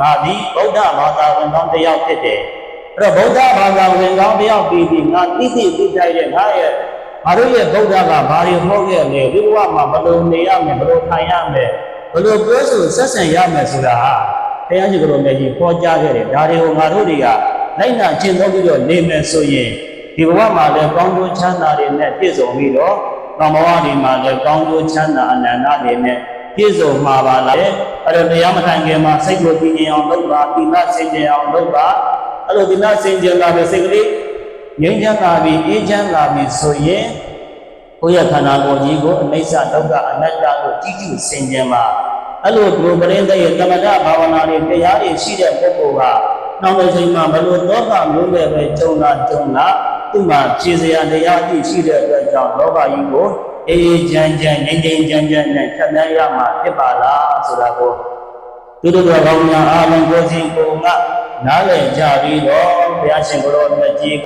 ငါဒီဗုဒ္ဓဘာသာဝင်ကောင်းတစ်ယောက်ဖြစ်တယ်အဲ့တော့ဗုဒ္ဓဘာသာဝင်ကောင်းတစ်ယောက်ပြီးငါသိတိုက်တဲ့ငါတို့ရဲ့ဗုဒ္ဓကဘာတွေဟောခဲ့လဲဒီဘဝမှာဘယ်လိုနေရမယ်ဘယ်လိုထိုင်ရမယ်ဘယ်လိုပြောဆိုဆက်ဆံရမယ်ဆိုတာဟာဘုရားရှင်ကိုယ်တော်မြတ်ကြီးဟောကြားခဲ့တယ်ဒါတွေကိုငါတို့တွေကလိုက်နာကျင့်သုံးပြီးတော့နေမယ်ဆိုရင်ဒီဘဝမှာလည်းကောင်းကျိုးချမ်းသာတွေနဲ့ပြည့်စုံပြီးတော့နောက်ဘဝတွေမှာလည်းကောင်းကျိုးချမ်းသာအနန္တတွေနဲ့ပြည့်စုံမှာပါလားအဲ့တော့တရားမထိုင်ခင်မှာစိတ်ကိုတည်ငြိမ်အောင်လုပ်ပါဒီမစင်ကြယ်အောင်လုပ်ပါအဲ့လိုဒီမစင်ကြယ်လာပြီးစိတ်ကလေးငြိမ်းချမ်းလာပြီးအေးချမ်းလာပြီးဆိုရင်ကိုယ့်ရဲ့ခန္ဓာကိုယ်ကြီးကိုအနိစ္စဒုက္ခအနတ္တကိုကြည့်ကြည့်စင်ကြယ်မှာအဲ့လိုဒီပရိသတ်ရဲ့သမထဘာဝနာတွေတရားတွေရှိတဲ့ပုဂ္ဂိုလ်ကနောက်တစ်ချိန်မှာဘလို့ဒုက္ခမျိုးနဲ့ပဲကြုံလာသူ့မှာခြေစရာတရားအဖြစ်ရှိတဲ့အတွက်ကြောင့်လောကကြီးကိုအေးချမ်းချမ်းငြိမ်းချမ်းချမ်းနဲ့ဖြတ်သန်းရမှာဖြစ်ပါလားဆိုတာကိုသူတို့တော်ကောင်းများအားလုံးကိုယ်စဉ်ကိုယ်ကနားလည်ကြပြီးတော့ဘုရားရှင်ကိုယ်တော်မြတ်ကြီး